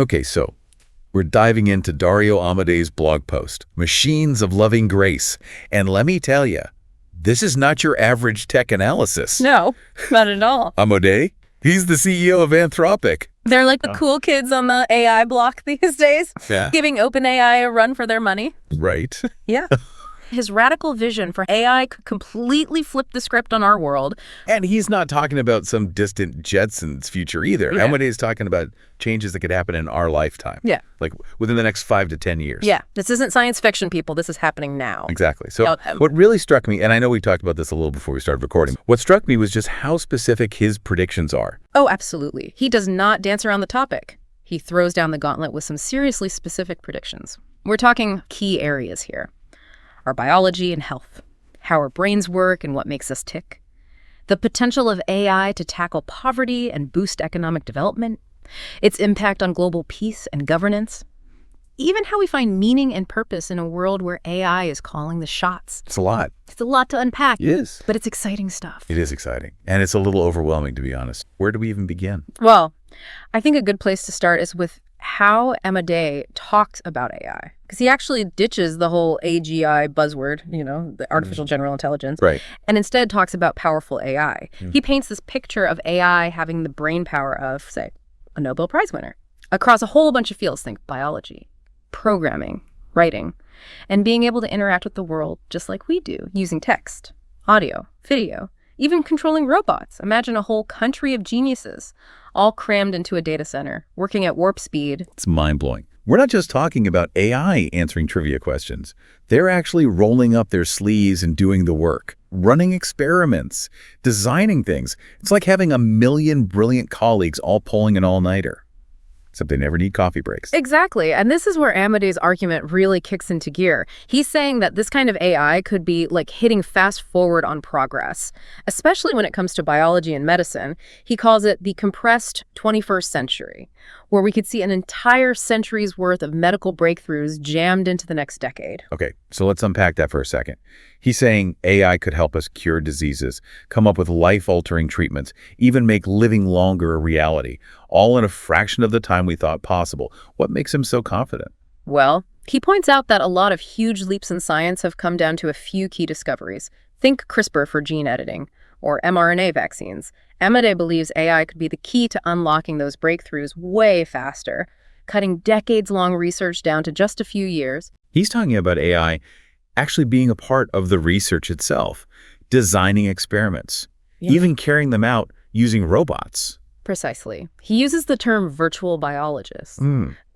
Okay, so we're diving into Dario Amodei's blog post, Machines of Loving Grace. And let me tell you, this is not your average tech analysis. No, not at all. Amodei, he's the CEO of Anthropic. They're like the cool kids on the AI block these days, giving OpenAI a run for their money. Right. Yeah. His radical vision for AI could completely flip the script on our world. And he's not talking about some distant Jetsons future either. Yeah. Amodei is talking about changes that could happen in our lifetime. Yeah. Like within the next 5 to 10 years. Yeah. This isn't science fiction, people. This is happening now. Exactly. So what really struck me, and I know we talked about this a little before we started recording, what struck me was just how specific his predictions are. Oh, absolutely. He does not dance around the topic. He throws down the gauntlet with some seriously specific predictions. We're talking key areas here. Our biology and health, how our brains work and what makes us tick, the potential of AI to tackle poverty and boost economic development, its impact on global peace and governance, even how we find meaning and purpose in a world where AI is calling the shots. It's a lot. It's a lot to unpack. It is. But it's exciting stuff. It is exciting. And it's a little overwhelming, to be honest. Where do we even begin? Well, I think a good place to start is with how Amodei talks about AI. Because he actually ditches the whole AGI buzzword, the artificial general intelligence, Right. and instead talks about powerful AI. He paints this picture of AI having the brain power of, say, a Nobel Prize winner across a whole bunch of fields. Think biology, programming, writing, and being able to interact with the world just like we do, using text, audio, video, even controlling robots. Imagine a whole country of geniuses all crammed into a data center, working at warp speed. It's mind-blowing. We're not just talking about AI answering trivia questions. They're actually rolling up their sleeves and doing the work, running experiments, designing things. It's like having a million brilliant colleagues all pulling an all-nighter. Except they never need coffee breaks. Exactly. And this is where Amodei's argument really kicks into gear. He's saying that this kind of AI could be like hitting fast forward on progress, especially when it comes to biology and medicine. He calls it the compressed 21st century, where we could see an entire century's worth of medical breakthroughs jammed into the next decade. Okay, so let's unpack that for a second. He's saying AI could help us cure diseases, come up with life-altering treatments, even make living longer a reality, all in a fraction of the time we thought possible. What makes him so confident? Well, he points out that a lot of huge leaps in science have come down to a few key discoveries. Think CRISPR for gene editing, or mRNA vaccines. Amodei believes AI could be the key to unlocking those breakthroughs way faster, cutting decades-long research down to just a few years. He's talking about AI actually being a part of the research itself, designing experiments, even carrying them out using robots. Precisely. He uses the term virtual biologist.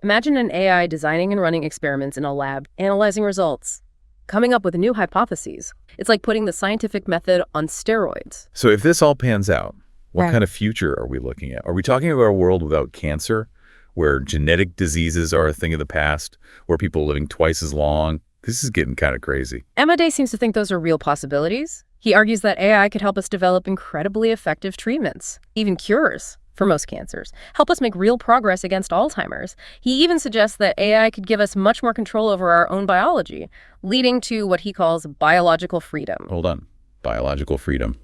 Imagine an AI designing and running experiments in a lab, analyzing results, coming up with new hypotheses. It's like putting the scientific method on steroids. So if this all pans out, what kind of future are we looking at? Are we talking about a world without cancer, where genetic diseases are a thing of the past, where people are living twice as long? This is getting kind of crazy. Amodei seems to think those are real possibilities. He argues that AI could help us develop incredibly effective treatments, even cures for most cancers, help us make real progress against Alzheimer's. He even suggests that AI could give us much more control over our own biology, leading to what he calls biological freedom. Hold on. Biological freedom.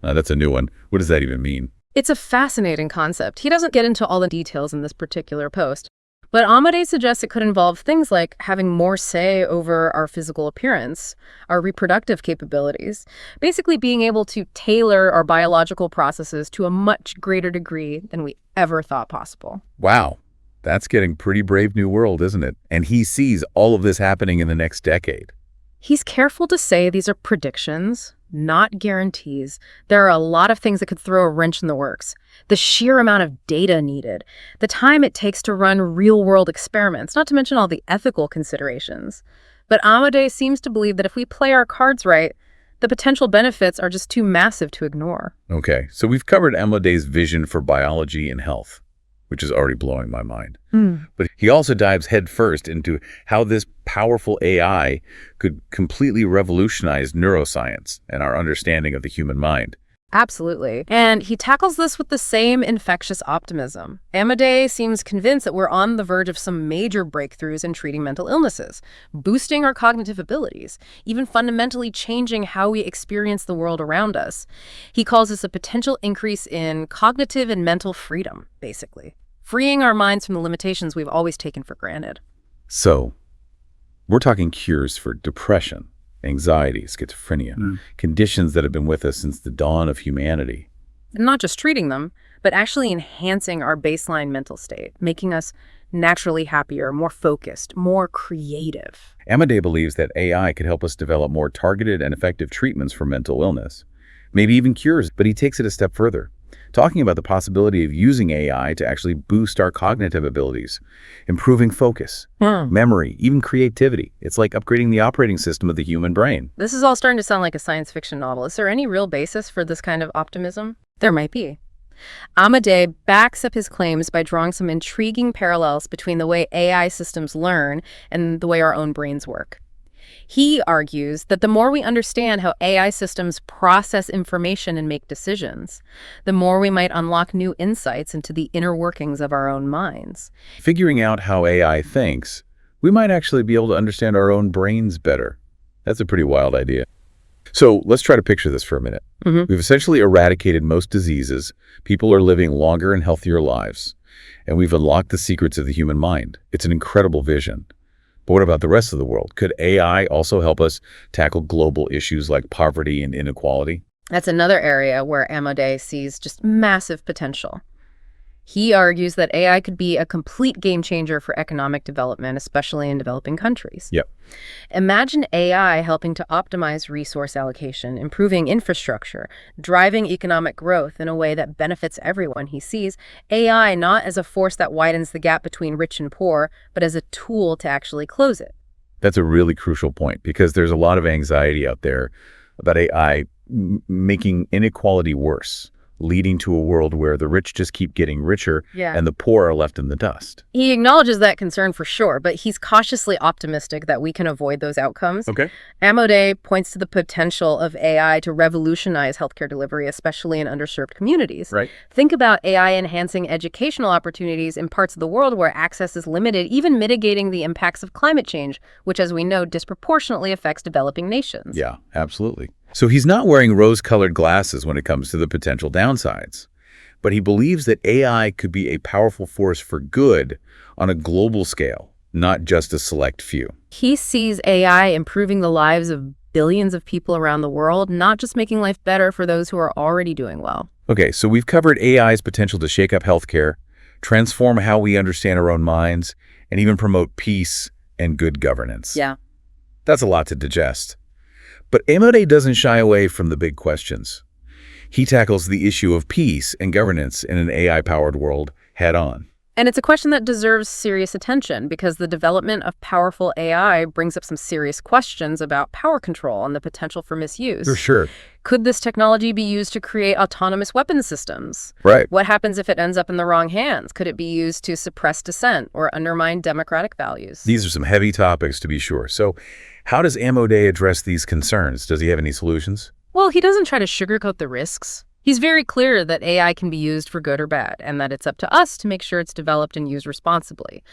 That's a new one. What does that even mean? It's a fascinating concept. He doesn't get into all the details in this particular post, but Amodei suggests it could involve things like having more say over our physical appearance, our reproductive capabilities, basically being able to tailor our biological processes to a much greater degree than we ever thought possible. Wow. That's getting pretty brave new world, isn't it? And he sees all of this happening in the next decade. He's careful to say these are predictions, not guarantees. There are a lot of things that could throw a wrench in the works. The sheer amount of data needed, the time it takes to run real-world experiments, not to mention all the ethical considerations. But Amodei seems to believe that if we play our cards right, the potential benefits are just too massive to ignore. Okay, so we've covered Amodei's vision for biology and health, which is already blowing my mind. But he also dives headfirst into how this powerful AI could completely revolutionize neuroscience and our understanding of the human mind. Absolutely. And he tackles this with the same infectious optimism. Amodei seems convinced that we're on the verge of some major breakthroughs in treating mental illnesses, boosting our cognitive abilities, even fundamentally changing how we experience the world around us. He calls this a potential increase in cognitive and mental freedom, basically. freeing our minds from the limitations we've always taken for granted. So, we're talking cures for depression, anxiety, schizophrenia, conditions that have been with us since the dawn of humanity. And not just treating them, but actually enhancing our baseline mental state, making us naturally happier, more focused, more creative. Amodei believes that AI could help us develop more targeted and effective treatments for mental illness, maybe even cures, but he takes it a step further, talking about the possibility of using AI to actually boost our cognitive abilities, improving focus, memory, even creativity. It's like upgrading the operating system of the human brain. This is all starting to sound like a science fiction novel. Is there any real basis for this kind of optimism? There might be. Amodei backs up his claims by drawing some intriguing parallels between the way AI systems learn and the way our own brains work. He argues that the more we understand how AI systems process information and make decisions, the more we might unlock new insights into the inner workings of our own minds. Figuring out how AI thinks, we might actually be able to understand our own brains better. That's a pretty wild idea. So let's try to picture this for a minute. We've essentially eradicated most diseases. People are living longer and healthier lives. And we've unlocked the secrets of the human mind. It's an incredible vision. But what about the rest of the world? Could AI also help us tackle global issues like poverty and inequality? That's another area where Amodei sees just massive potential. He argues that AI could be a complete game changer for economic development, especially in developing countries. Yep. Imagine AI helping to optimize resource allocation, improving infrastructure, driving economic growth in a way that benefits everyone. He sees AI not as a force that widens the gap between rich and poor, but as a tool to actually close it. That's a really crucial point because there's a lot of anxiety out there about AI making inequality worse, leading to a world where the rich just keep getting richer and the poor are left in the dust. He acknowledges that concern for sure, but he's cautiously optimistic that we can avoid those outcomes. Okay. Amodei points to the potential of AI to revolutionize healthcare delivery, especially in underserved communities. Right. Think about AI enhancing educational opportunities in parts of the world where access is limited, even mitigating the impacts of climate change, which, as we know, disproportionately affects developing nations. Yeah, absolutely. So he's not wearing rose-colored glasses when it comes to the potential downsides, but he believes that AI could be a powerful force for good on a global scale, not just a select few. He sees AI improving the lives of billions of people around the world, not just making life better for those who are already doing well. Okay, so we've covered AI's potential to shake up healthcare, transform how we understand our own minds, and even promote peace and good governance. Yeah. That's a lot to digest. But Amodei doesn't shy away from the big questions. He tackles the issue of peace and governance in an AI-powered world head-on. And it's a question that deserves serious attention because the development of powerful AI brings up some serious questions about power control and the potential for misuse. For sure. Could this technology be used to create autonomous weapons systems? Right. What happens if it ends up in the wrong hands? Could it be used to suppress dissent or undermine democratic values? These are some heavy topics, to be sure. So how does Amodei address these concerns? Does he have any solutions? Well, he doesn't try to sugarcoat the risks. He's very clear that AI can be used for good or bad, and that it's up to us to make sure it's developed and used responsibly.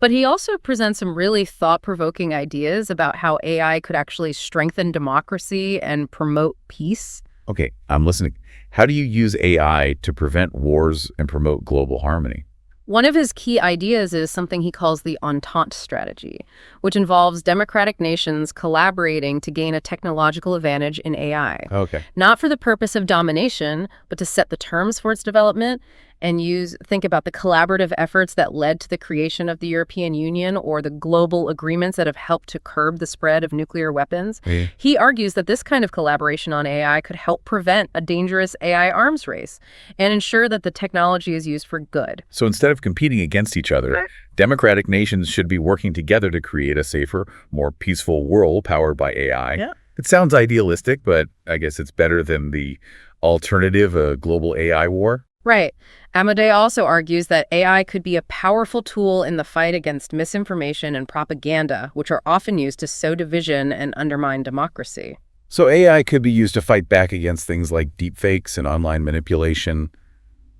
But he also presents some really thought-provoking ideas about how AI could actually strengthen democracy and promote peace. Okay, I'm listening. How do you use AI to prevent wars and promote global harmony? One of his key ideas is something he calls the Entente strategy, which involves democratic nations collaborating to gain a technological advantage in AI. Okay. Not for the purpose of domination, but to set the terms for its development and think about the collaborative efforts that led to the creation of the European Union or the global agreements that have helped to curb the spread of nuclear weapons. Yeah. He argues that this kind of collaboration on AI could help prevent a dangerous AI arms race and ensure that the technology is used for good. So instead of competing against each other, democratic nations should be working together to create a safer, more peaceful world powered by AI. Yeah. It sounds idealistic, but I guess it's better than the alternative, a global AI war. Right. Amodei also argues that AI could be a powerful tool in the fight against misinformation and propaganda, which are often used to sow division and undermine democracy. So AI could be used to fight back against things like deepfakes and online manipulation.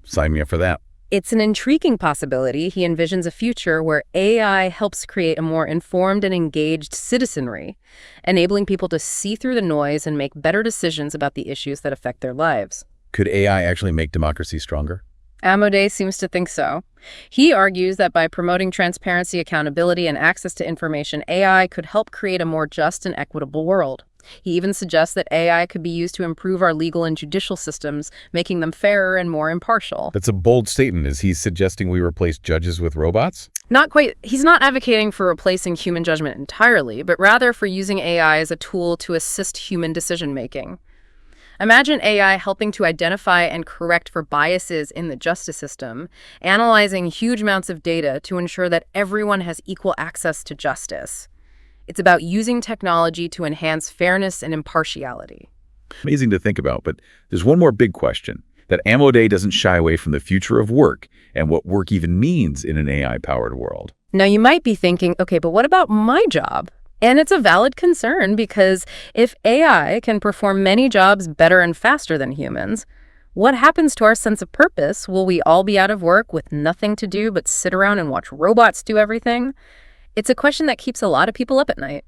Sign me up for that. It's an intriguing possibility. He envisions a future where AI helps create a more informed and engaged citizenry, enabling people to see through the noise and make better decisions about the issues that affect their lives. Could AI actually make democracy stronger? Amodei seems to think so. He argues that by promoting transparency, accountability, and access to information, AI could help create a more just and equitable world. He even suggests that AI could be used to improve our legal and judicial systems, making them fairer and more impartial. That's a bold statement. Is he suggesting we replace judges with robots? Not quite. He's not advocating for replacing human judgment entirely, but rather for using AI as a tool to assist human decision-making. Imagine AI helping to identify and correct for biases in the justice system, analyzing huge amounts of data to ensure that everyone has equal access to justice. It's about using technology to enhance fairness and impartiality. Amazing to think about, but there's one more big question, that Amodei doesn't shy away from the future of work and what work even means in an AI-powered world. Now, you might be thinking, okay, but what about my job? And it's a valid concern because if AI can perform many jobs better and faster than humans, what happens to our sense of purpose? Will we all be out of work with nothing to do but sit around and watch robots do everything? It's a question that keeps a lot of people up at night.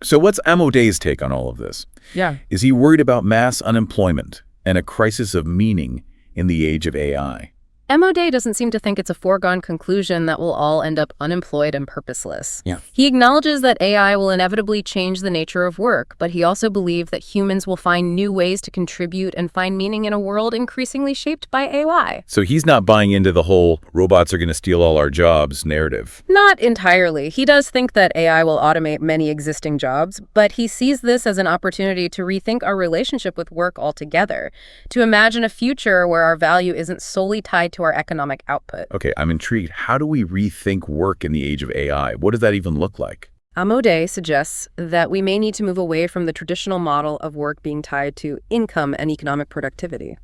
So what's Amodei's take on all of this? Yeah. Is he worried about mass unemployment and a crisis of meaning in the age of AI? Amodei doesn't seem to think it's a foregone conclusion that we'll all end up unemployed and purposeless. Yeah. He acknowledges that AI will inevitably change the nature of work, but he also believes that humans will find new ways to contribute and find meaning in a world increasingly shaped by AI. So he's not buying into the whole robots are going to steal all our jobs narrative. Not entirely. He does think that AI will automate many existing jobs, but he sees this as an opportunity to rethink our relationship with work altogether, to imagine a future where our value isn't solely tied to our economic output. Okay, I'm intrigued. How do we rethink work in the age of AI? What does that even look like? Amodei suggests that we may need to move away from the traditional model of work being tied to income and economic productivity.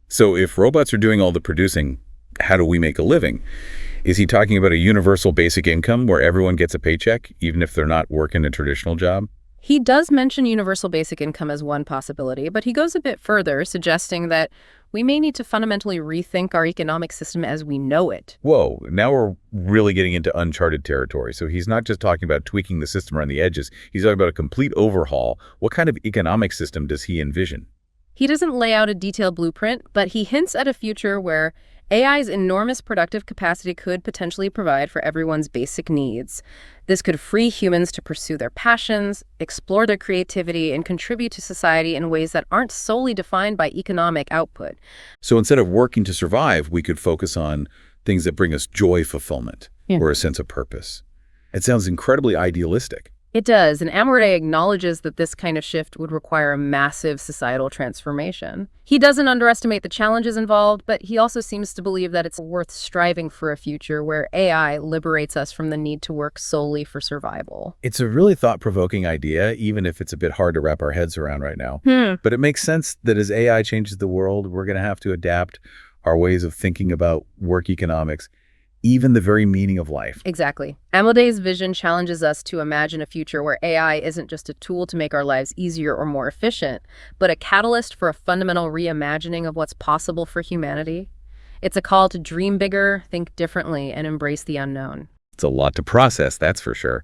So if robots are doing all the producing, how do we make a living? Is he talking about a universal basic income where everyone gets a paycheck, even if they're not working a traditional job? He does mention universal basic income as one possibility, but he goes a bit further, suggesting that we may need to fundamentally rethink our economic system as we know it. Whoa, now we're really getting into uncharted territory. So he's not just talking about tweaking the system around the edges. He's talking about a complete overhaul. What kind of economic system does he envision? He doesn't lay out a detailed blueprint, but he hints at a future where AI's enormous productive capacity could potentially provide for everyone's basic needs. This could free humans to pursue their passions, explore their creativity, and contribute to society in ways that aren't solely defined by economic output. So instead of working to survive, we could focus on things that bring us joy, fulfillment, or a sense of purpose. It sounds incredibly idealistic. It does, and Amodei acknowledges that this kind of shift would require a massive societal transformation. He doesn't underestimate the challenges involved, but he also seems to believe that it's worth striving for a future where AI liberates us from the need to work solely for survival. It's a really thought-provoking idea, even if it's a bit hard to wrap our heads around right now. But it makes sense that as AI changes the world, we're going to have to adapt our ways of thinking about work economics, even the very meaning of life. Exactly. Amodei's vision challenges us to imagine a future where AI isn't just a tool to make our lives easier or more efficient, but a catalyst for a fundamental reimagining of what's possible for humanity. It's a call to dream bigger, think differently, and embrace the unknown. It's a lot to process, that's for sure.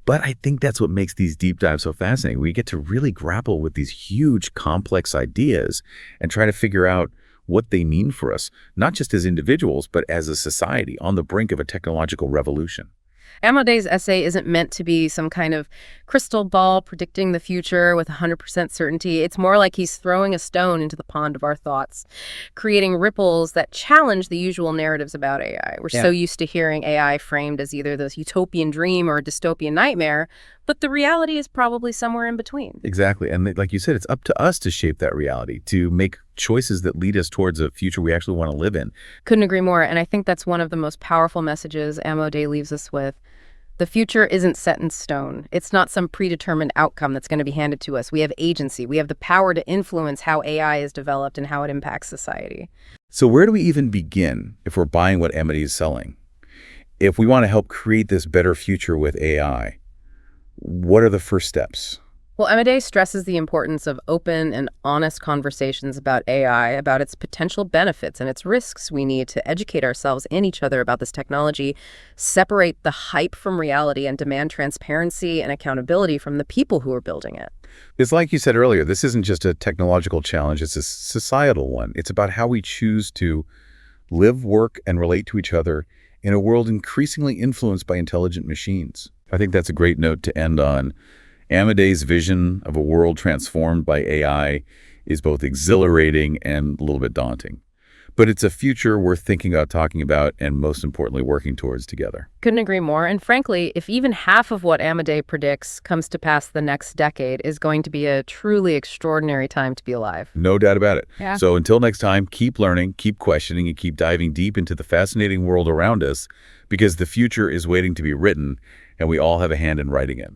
But I think that's what makes these deep dives so fascinating. We get to really grapple with these huge, complex ideas and try to figure out what they mean for us, not just as individuals, but as a society on the brink of a technological revolution. Amodei's essay isn't meant to be some kind of crystal ball predicting the future with 100% certainty. It's more like he's throwing a stone into the pond of our thoughts, creating ripples that challenge the usual narratives about AI. We're so used to hearing AI framed as either this utopian dream or a dystopian nightmare, but the reality is probably somewhere in between. Exactly. And like you said, it's up to us to shape that reality, to make choices that lead us towards a future we actually want to live in. Couldn't agree more. And I think that's one of the most powerful messages Amodei leaves us with. The future isn't set in stone. It's not some predetermined outcome that's going to be handed to us. We have agency. We have the power to influence how AI is developed and how it impacts society. So where do we even begin if we're buying what Amodei is selling? If we want to help create this better future with AI, what are the first steps? Well, Amodei stresses the importance of open and honest conversations about AI, about its potential benefits and its risks. We need to educate ourselves and each other about this technology, separate the hype from reality, and demand transparency and accountability from the people who are building it. It's like you said earlier, this isn't just a technological challenge, it's a societal one. It's about how we choose to live, work, and relate to each other in a world increasingly influenced by intelligent machines. I think that's a great note to end on. Amodei's vision of a world transformed by AI is both exhilarating and a little bit daunting. But it's a future worth thinking about, talking about, and most importantly, working towards together. Couldn't agree more. And frankly, if even half of what Amodei predicts comes to pass the next decade, is going to be a truly extraordinary time to be alive. No doubt about it. Yeah. So until next time, keep learning, keep questioning, and keep diving deep into the fascinating world around us, because the future is waiting to be written, and we all have a hand in writing it.